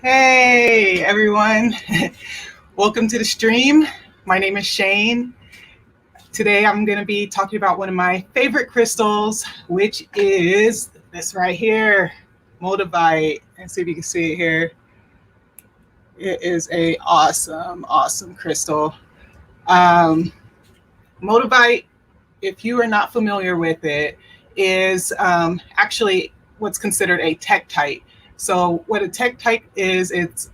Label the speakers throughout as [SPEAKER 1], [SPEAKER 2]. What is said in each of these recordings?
[SPEAKER 1] Hey everyone, welcome to the stream. My name is Shane. Today I'm going to be talking about one of my favorite crystals, which is this right here, Moldavite. Let's see if you can see it here. It is a awesome crystal. Moldavite, if you are not familiar with it, is actually what's considered a tektite. So what a tektite is, it's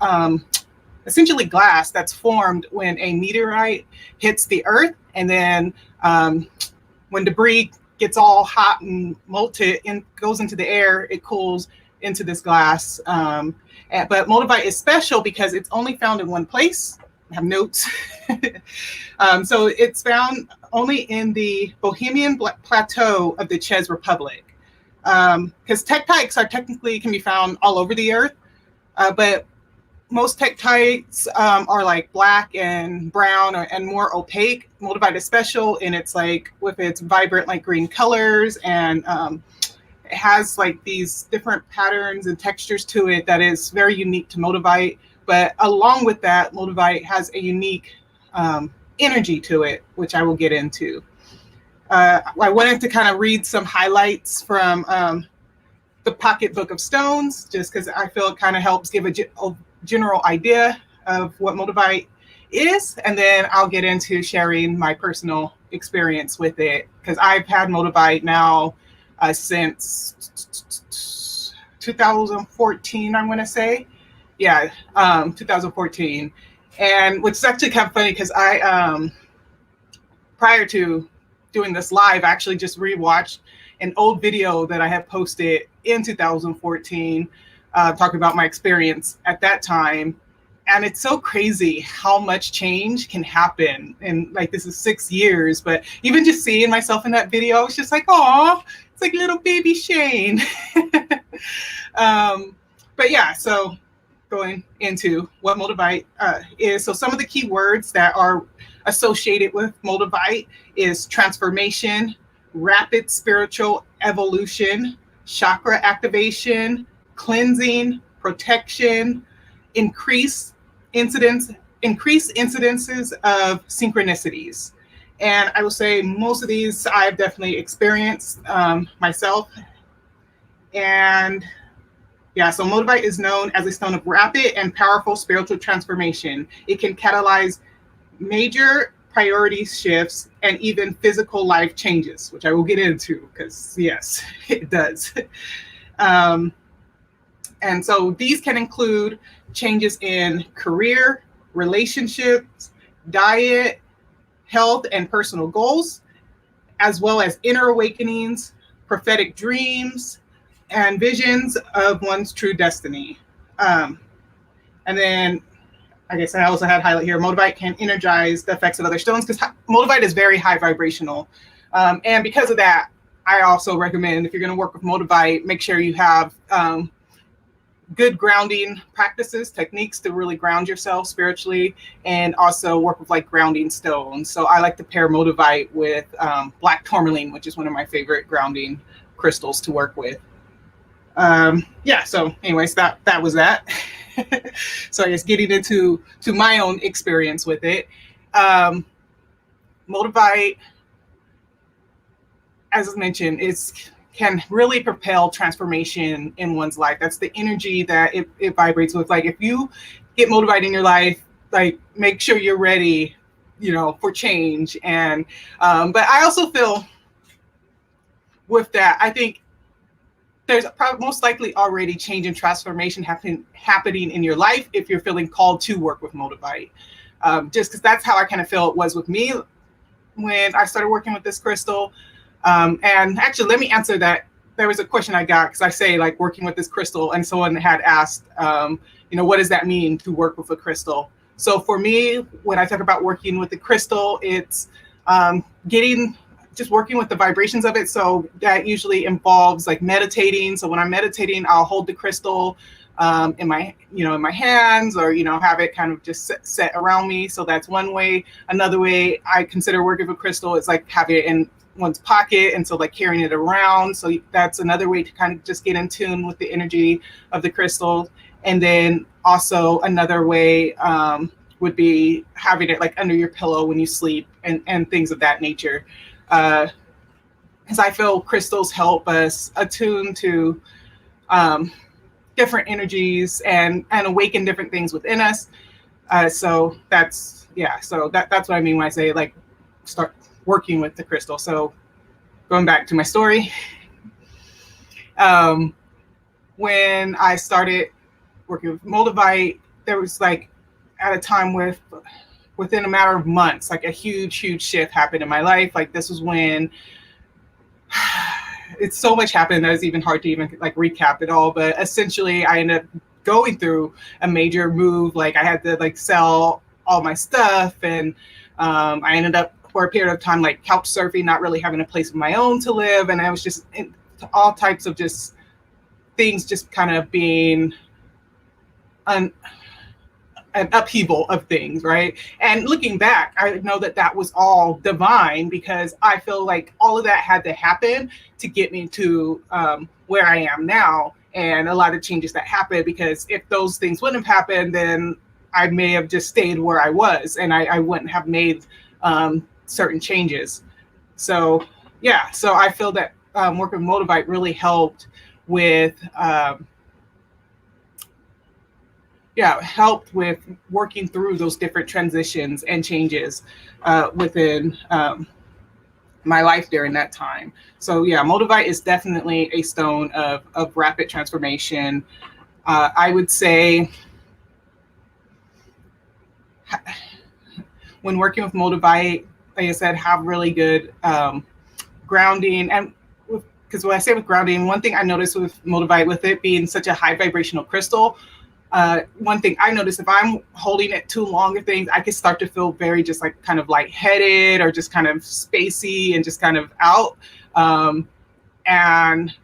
[SPEAKER 1] essentially glass that's formed when a meteorite hits the earth, and then when debris gets all hot and molten and goes into the air, it cools into this glass. But Moldavite is special because it's only found in one place. I have notes. So it's found only in the Bohemian Plateau of the Czech Republic. Because tektites are technically can be found all over the earth, but most tektites are like black and brown and more opaque. Moldavite is special in its like with its vibrant like green colors, and it has like these different patterns and textures to it that is very unique to Moldavite. But along with that, Moldavite has a unique energy to it, which I will get into. I wanted to kind of read some highlights from the Pocket Book of Stones, just because I feel it kind of helps give a general idea of what Moldavite is, and then I'll get into sharing my personal experience with it, because I've had Moldavite now since 2014, I'm going to say. Yeah, 2014. And which is actually kind of funny because I, prior to doing this live, I actually just rewatched an old video that I had posted in 2014, talking about my experience at that time. And it's so crazy how much change can happen. And like, this is 6 years, but even just seeing myself in that video, it's just like, oh, it's like little baby Shane. But yeah, so going into what Moldavite is. So some of the key words that are associated with Moldavite is transformation, rapid spiritual evolution, chakra activation, cleansing, protection, increased incidences of synchronicities. And I will say most of these I've definitely experienced myself. And yeah, so Moldavite is known as a stone of rapid and powerful spiritual transformation. It can catalyze major priority shifts and even physical life changes, which I will get into because, yes, it does. And so these can include changes in career, relationships, diet, health, and personal goals, as well as inner awakenings, prophetic dreams, and visions of one's true destiny. And then, I guess I also had highlight here, Moldavite can energize the effects of other stones, because Moldavite is very high vibrational. And because of that, I also recommend if you're going to work with Moldavite, make sure you have good grounding practices, techniques to really ground yourself spiritually, and also work with like grounding stones. So I like to pair Moldavite with black tourmaline, which is one of my favorite grounding crystals to work with. Yeah, so anyways, that was that. So I guess getting into my own experience with it. Moldavite, as mentioned, can really propel transformation in one's life. That's the energy that it vibrates with. Like if you get Moldavite in your life, like make sure you're ready, for change. And but I also feel with that, I think there's probably most likely already change and transformation happening in your life if you're feeling called to work with Moldavite. Just because that's how I kind of feel it was with me when I started working with this crystal. And actually, let me answer that. There was a question I got because I say like working with this crystal, and someone had asked, what does that mean to work with a crystal? So for me, when I talk about working with the crystal, it's just working with the vibrations of it. So that usually involves like meditating. So when I'm meditating, I'll hold the crystal in my hands, or, have it kind of just set around me. So that's one way. Another way I consider working with crystal is like having it in one's pocket, and so like carrying it around. So that's another way to kind of just get in tune with the energy of the crystal. And then also another way would be having it like under your pillow when you sleep, and things of that nature. Because I feel crystals help us attune to um, different energies and awaken different things within us. So that's, yeah, so that's what I mean when I say like start working with the crystal. So going back to my story, um, when I started working with Moldavite, there was like at a time within a matter of months, like a huge shift happened in my life. Like this was when it's so much happened that it's even hard to even like recap it all. But essentially, I ended up going through a major move. Like I had to like sell all my stuff, and I ended up for a period of time like couch surfing, not really having a place of my own to live, and I was just in all types of just things, just kind of being an upheaval of things, right? And looking back, I know that that was all divine, because I feel like all of that had to happen to get me to where I am now, and a lot of changes that happened, because if those things wouldn't have happened, then I may have just stayed where I was, and I wouldn't have made certain changes. So yeah, so I feel that working with Moldavite really helped with helped with working through those different transitions and changes within my life during that time. So yeah, Moldavite is definitely a stone of rapid transformation. I would say when working with Moldavite, like I said, have really good grounding. And because when I say with grounding, one thing I noticed with Moldavite, with it being such a high vibrational crystal, one thing I noticed, if I'm holding it too long or things, I can start to feel very just like kind of lightheaded, or just kind of spacey and just kind of out. And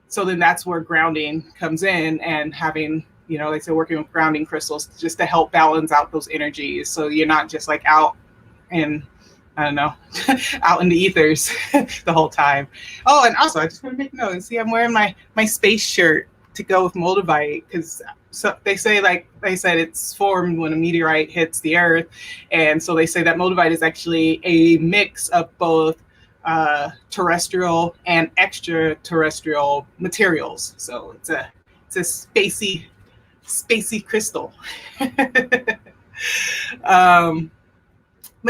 [SPEAKER 1] so then that's where grounding comes in, and having, you know, like I said, working with grounding crystals just to help balance out those energies. So you're not just like out in, I don't know, out in the ethers the whole time. Oh, and also I just want to make note and see, I'm wearing my space shirt to go with Moldavite, because so they say, like they said, it's formed when a meteorite hits the earth. And so they say that Moldavite is actually a mix of both terrestrial and extraterrestrial materials. So it's a spacey crystal. But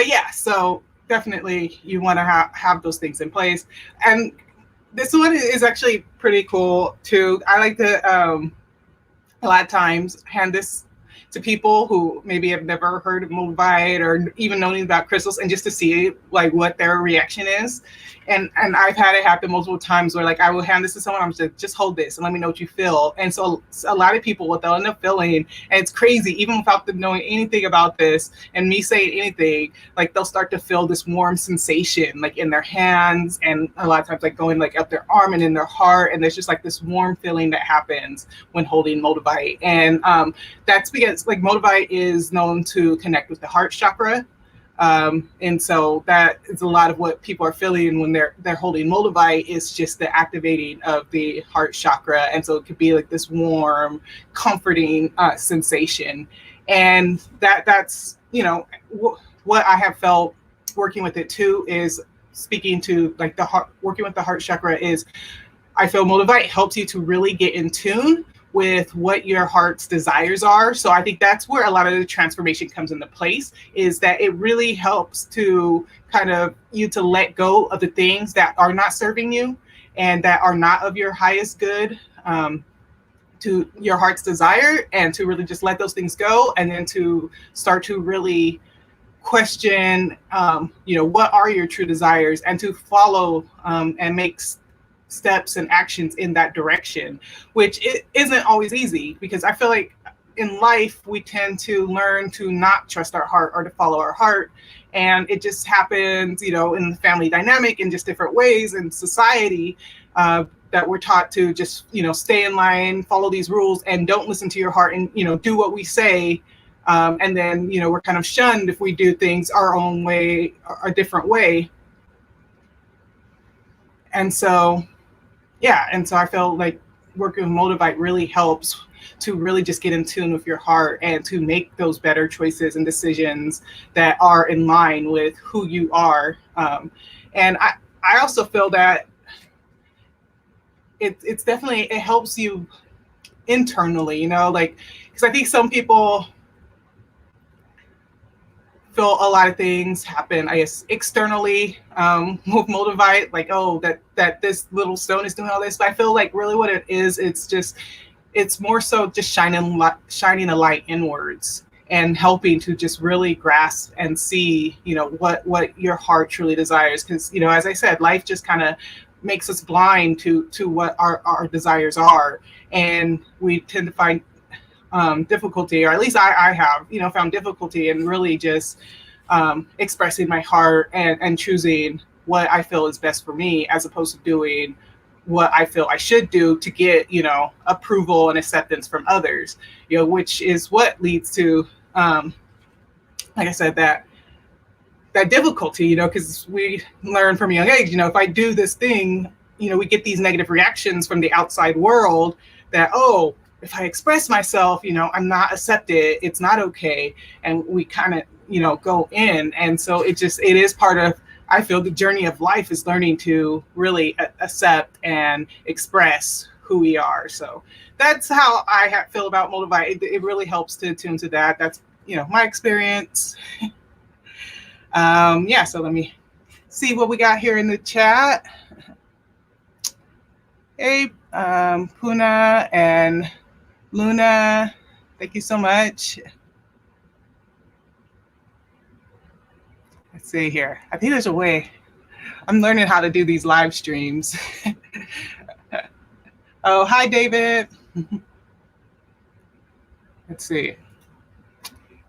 [SPEAKER 1] yeah, so definitely you want to have those things in place. And this one is actually pretty cool too. I like to a lot of times hand this to people who maybe have never heard of Moldavite or even known about crystals, and just to see like what their reaction is. And I've had it happen multiple times where like I will hand this to someone, I'm just hold this and let me know what you feel. And so a lot of people, what they'll end up feeling, and it's crazy, even without them knowing anything about this and me saying anything, like they'll start to feel this warm sensation like in their hands, and a lot of times like going like up their arm and in their heart, and there's just like this warm feeling that happens when holding Moldavite. And that's because like Moldavite is known to connect with the heart chakra. And so that is a lot of what people are feeling when they're holding Moldavite, is just the activating of the heart chakra. And so it could be like this warm, comforting sensation. And that's, you know, what I have felt working with it too, is speaking to like the heart, working with the heart chakra, is I feel Moldavite helps you to really get in tune with what your heart's desires are. So I think that's where a lot of the transformation comes into place, is that it really helps to kind of you to let go of the things that are not serving you and that are not of your highest good, to your heart's desire, and to really just let those things go, and then to start to really question, you know, what are your true desires, and to follow and make steps and actions in that direction, which it isn't always easy, because I feel like in life we tend to learn to not trust our heart or to follow our heart, and it just happens, you know, in the family dynamic, in just different ways in society, that we're taught to just, you know, stay in line, follow these rules, and don't listen to your heart, and, you know, do what we say, and then, you know, we're kind of shunned if we do things our own way, a different way. And so yeah, and so I feel like working with Moldavite really helps to really just get in tune with your heart and to make those better choices and decisions that are in line with who you are. And I also feel that it's definitely, it helps you internally, you know, like, because I think some people feel a lot of things happen, I guess, externally with Moldavite, like, oh, that this little stone is doing all this. But I feel like really what it is, it's more so just shining a light inwards and helping to just really grasp and see, you know, what your heart truly desires. Because, you know, as I said, life just kind of makes us blind to what our desires are, and we tend to find difficulty, or at least I have, you know, found difficulty in really just expressing my heart and choosing what I feel is best for me, as opposed to doing what I feel I should do to get, you know, approval and acceptance from others, you know, which is what leads to, like I said, that difficulty, you know, because we learn from a young age, you know, if I do this thing, you know, we get these negative reactions from the outside world that, oh, if I express myself, you know, I'm not accepted, it's not okay. And we kind of, you know, go in. And so it is part of, I feel, the journey of life is learning to really accept and express who we are. So that's how I feel about Moldavite. It really helps to tune to that. That's, you know, my experience. Yeah, so let me see what we got here in the chat. Hey, Puna and Luna, thank you so much. Let's see here. I think there's a way. I'm learning how to do these live streams. Oh, hi, David. Let's see.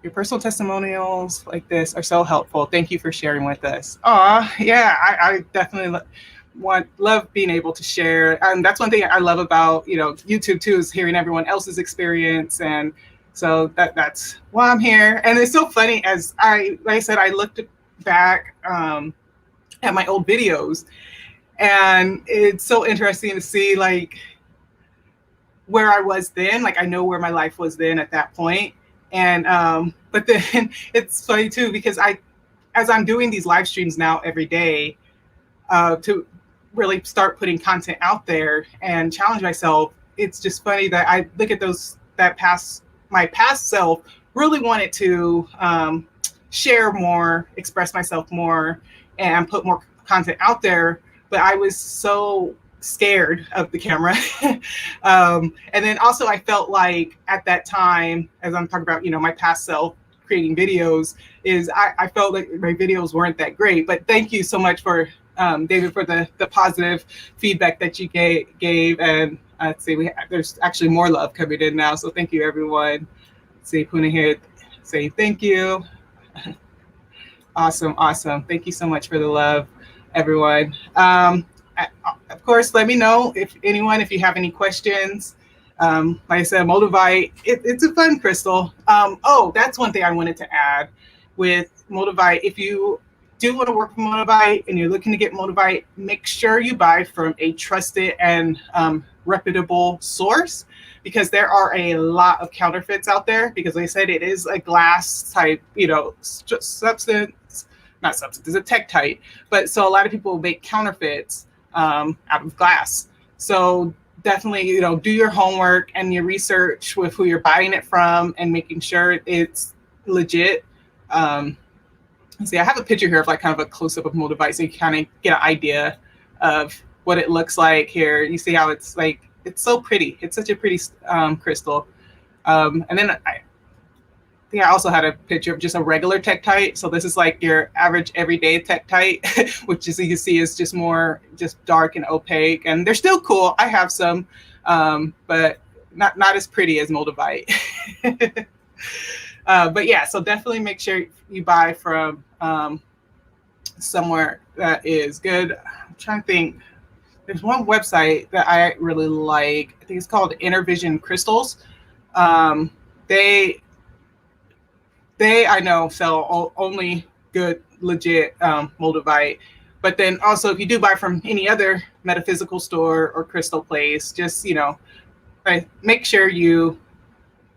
[SPEAKER 1] Your personal testimonials like this are so helpful. Thank you for sharing with us. Oh, yeah, I definitely love being able to share. And that's one thing I love about, you know, YouTube too, is hearing everyone else's experience. And so that's why I'm here. And it's so funny, like I said, I looked back at my old videos, and it's so interesting to see like where I was then. Like, I know where my life was then at that point. And but then it's funny too, because as I'm doing these live streams now every day, to really start putting content out there and challenge myself, it's just funny that I look at my past self really wanted to share more, express myself more, and put more content out there, but I was so scared of the camera. And then also I felt like at that time, as I'm talking about, you know, my past self creating videos, is I felt like my videos weren't that great. But thank you so much for David, for the positive feedback that you gave. And let's see, there's actually more love coming in now, so thank you, everyone. Let's see, Puna here saying thank you. Awesome. Thank you so much for the love, everyone. Of course, let me know if you have any questions. Like I said, Moldavite, it's a fun crystal. Oh, that's one thing I wanted to add with Moldavite. If you do want to work with Moldavite and you're looking to get Moldavite, make sure you buy from a trusted and reputable source, because there are a lot of counterfeits out there. Because like I said, it is a glass type, you know, substance, not substance, it's a tektite. But so a lot of people make counterfeits out of glass. So definitely, you know, do your homework and your research with who you're buying it from and making sure it's legit. See, I have a picture here of like kind of a close-up of Moldavite, so you kind of get an idea of what it looks like here. You see how it's like, it's so pretty. It's such a pretty crystal. And then I think I also had a picture of just a regular tektite. So this is like your average everyday tektite, which as you can see is just more just dark and opaque. And they're still cool. I have some, but not as pretty as Moldavite. But yeah, so definitely make sure you buy from somewhere that is good. I'm trying to think. There's one website that I really like. I think it's called Inner Vision Crystals. They I know sell only good, legit Moldavite. But then also, if you do buy from any other metaphysical store or crystal place, just, make sure you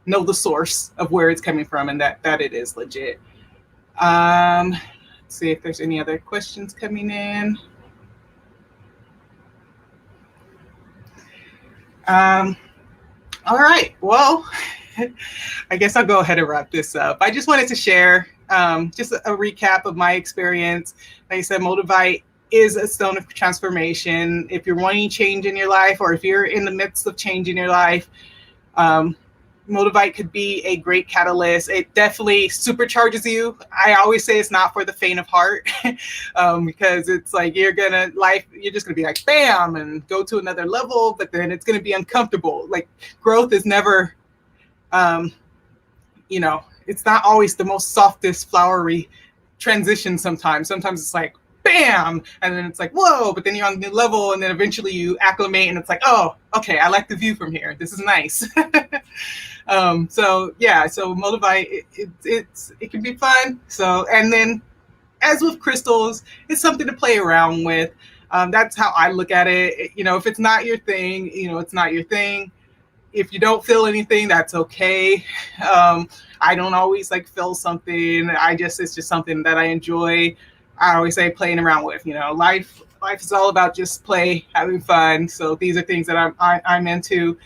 [SPEAKER 1] know the source of where it's coming from and that it is legit. Let's see if there's any other questions coming in. All right. Well, I guess I'll go ahead and wrap this up. I just wanted to share just a recap of my experience. Like I said, Moldavite is a stone of transformation. If you're wanting change in your life, or if you're in the midst of change in your life, Moldavite could be a great catalyst. It definitely supercharges you. I always say it's not for the faint of heart, because it's like you're just gonna be like bam and go to another level, but then it's gonna be uncomfortable. Like growth is never, it's not always the most softest, flowery transition. Sometimes it's like bam, and then it's like whoa, but then you're on a new level, and then eventually you acclimate, and it's like, oh, okay, I like the view from here. This is nice. So Moldavite, it can be fun. So, and then as with crystals, it's something to play around with. That's how I look at it. If it's not your thing, it's not your thing. If you don't feel anything, that's okay. I don't always feel something. It's just something that I enjoy. I always say playing around with. Life is all about just play, having fun. So these are things that I'm into.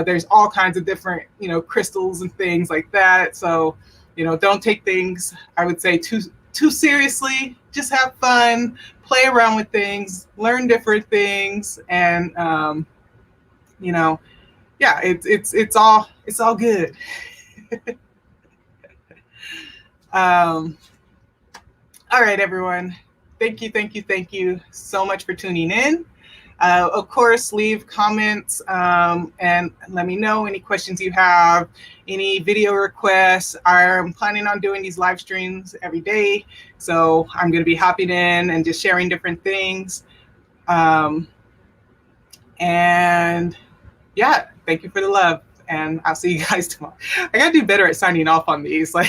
[SPEAKER 1] There's all kinds of different, crystals and things like that. So, don't take things, I would say, too seriously. Just have fun, play around with things, learn different things, and yeah, it's all good. All right, everyone. Thank you so much for tuning in. Of course, leave comments and let me know any questions you have, any video requests. I'm planning on doing these live streams every day, so I'm going to be hopping in and just sharing different things. And yeah, thank you for the love, and I'll see you guys tomorrow. I got to do better at signing off on these. All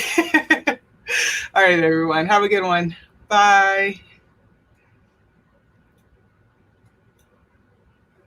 [SPEAKER 1] right, everyone. Have a good one. Bye.